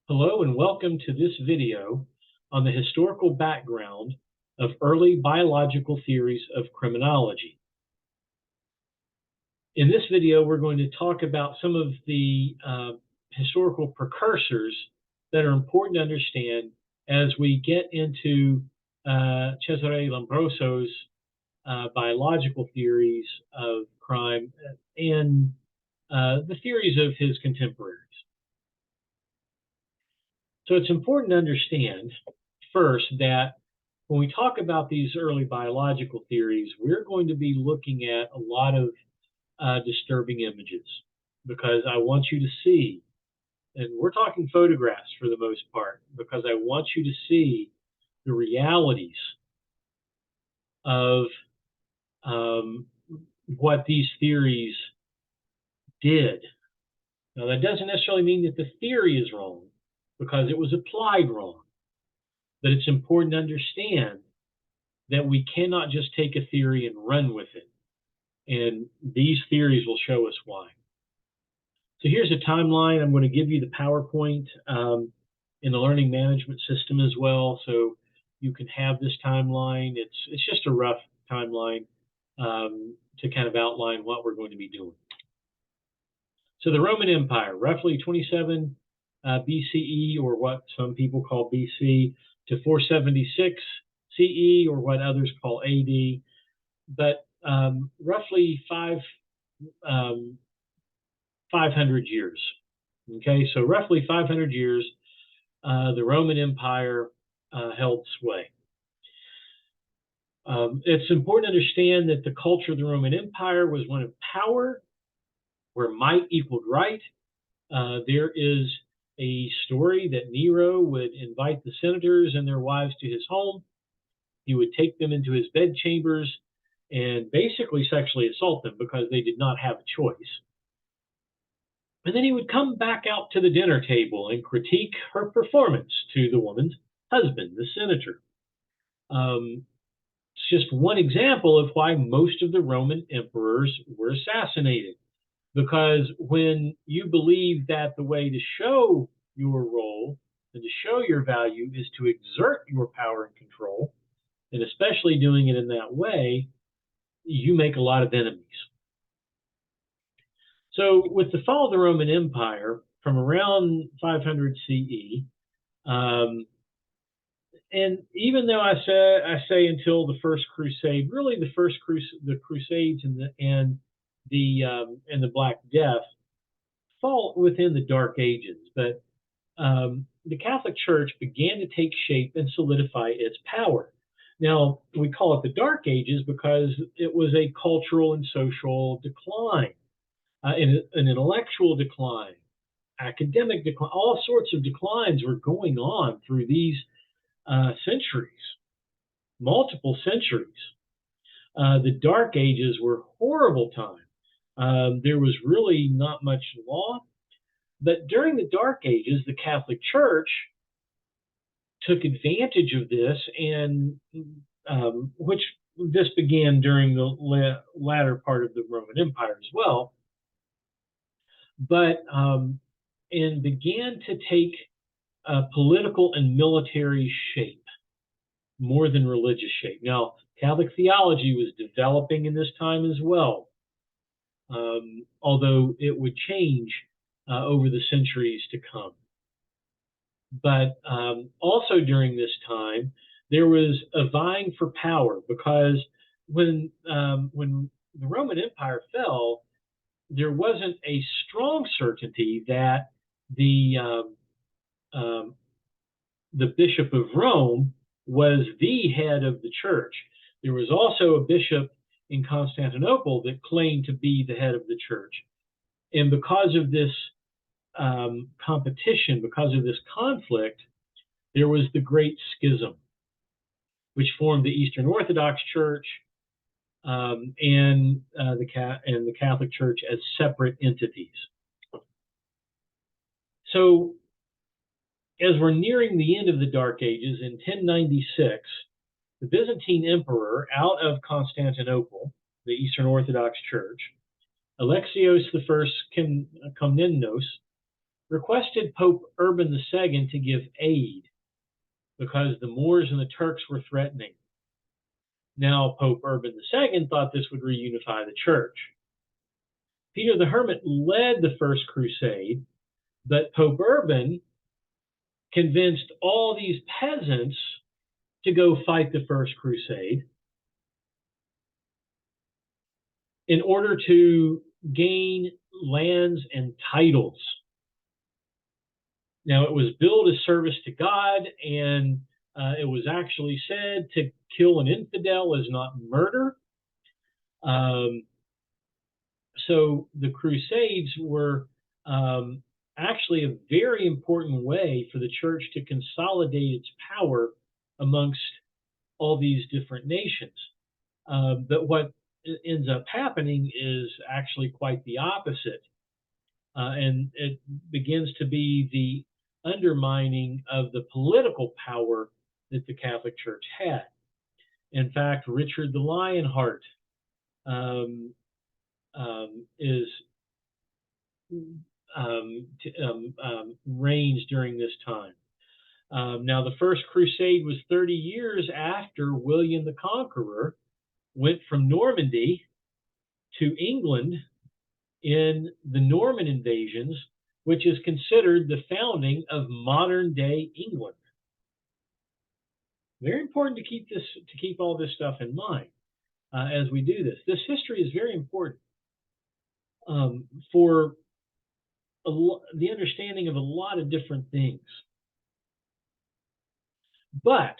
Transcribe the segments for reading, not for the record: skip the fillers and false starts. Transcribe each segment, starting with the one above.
Hello and welcome to this video on the historical background of early biological theories of criminology. In this video, we're going to talk about some of the historical precursors that are important to understand as we get into Cesare Lombroso's biological theories of crime and the theories of his contemporaries. So it's important to understand first that when we talk about these early biological theories, we're going to be looking at a lot of disturbing images because I want you to see, and we're talking photographs for the most part, because I want you to see the realities of what these theories did. Now, that doesn't necessarily mean that the theory is wrong because it was applied wrong. But it's important to understand that we cannot just take a theory and run with it. And these theories will show us why. So here's a timeline. I'm going to give you the PowerPoint in the learning management system as well, so you can have this timeline. It's just a rough timeline to kind of outline what we're going to be doing. So the Roman Empire, roughly 27 BCE, or what some people call BC, to 476 CE, or what others call AD, but roughly 500 years. Okay, so roughly 500 years, the Roman Empire held sway. It's important to understand that the culture of the Roman Empire was one of power, where might equaled right. There is a story that Nero would invite the senators and their wives to his home. He would take them into his bedchambers and basically sexually assault them because they did not have a choice. And then he would come back out to the dinner table and critique her performance to the woman's husband, the senator. It's just one example of why most of the Roman emperors were assassinated. Because when you believe that the way to show your role and to show your value is to exert your power and control, and especially doing it in that way, you make a lot of enemies. So with the fall of the Roman Empire from around 500 CE, and even though I say until the First Crusade, really the Crusades and the Black Death fall within the Dark Ages, but the Catholic Church began to take shape and solidify its power. Now, we call it the Dark Ages because it was a cultural and social decline, an intellectual decline, academic decline, all sorts of declines were going on through these centuries, multiple centuries. The Dark Ages were a horrible time. There was really not much law. But during the Dark Ages, the Catholic Church took advantage of this, and which this began during the latter part of the Roman Empire as well, but and began to take political and military shape more than religious shape. Now, Catholic theology was developing in this time as well, although it would change over the centuries to come. But also during this time, there was a vying for power because when the Roman Empire fell, there wasn't a strong certainty that the Bishop of Rome was the head of the church. There was also a bishop in Constantinople that claimed to be the head of the church. And because of this competition, because of this conflict, there was the Great Schism, which formed the Eastern Orthodox Church and the Catholic Church as separate entities. So, as we're nearing the end of the Dark Ages, in 1096, the Byzantine Emperor out of Constantinople, the Eastern Orthodox Church, Alexios I Komnenos, requested Pope Urban II to give aid because the Moors and the Turks were threatening. Now, Pope Urban II thought this would reunify the church. Peter the Hermit led the First Crusade, but Pope Urban convinced all these peasants to go fight the First Crusade in order to gain lands and titles. Now, it was billed as service to God, and it was actually said to kill an infidel is not murder. So the Crusades were actually a very important way for the church to consolidate its power amongst all these different nations. But what ends up happening is actually quite the opposite. And it begins to be the undermining of the political power that the Catholic Church had. In fact, Richard the Lionheart is reigns during this time. Now, the First Crusade was 30 years after William the Conqueror went from Normandy to England in the Norman invasions, which is considered the founding of modern day England. Very important to keep all this stuff in mind as we do this. This history is very important for the understanding of a lot of different things. But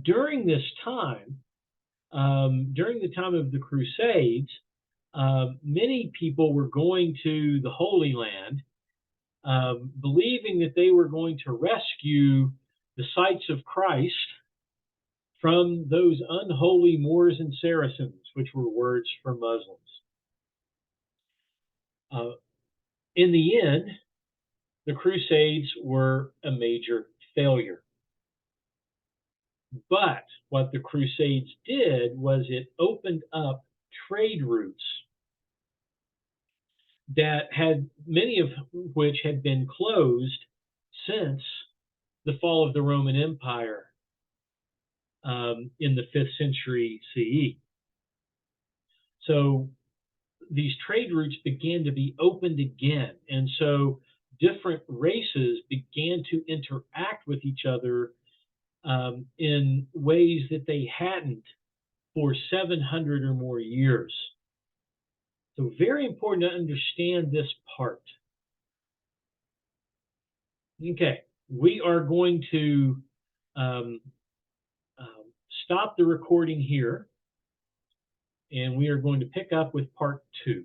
during this time, during the time of the Crusades, many people were going to the Holy Land, believing that they were going to rescue the sights of Christ from those unholy Moors and Saracens, which were words for Muslims. In the end, the Crusades were a major failure. But what the Crusades did was it opened up trade routes that had many of which had been closed since the fall of the Roman Empire in the 5th century CE. So these trade routes began to be opened again. And so different races began to interact with each other in ways that they hadn't for 700 or more years. So very important to understand this part. Okay, we are going to stop the recording here, and we are going to pick up with part 2.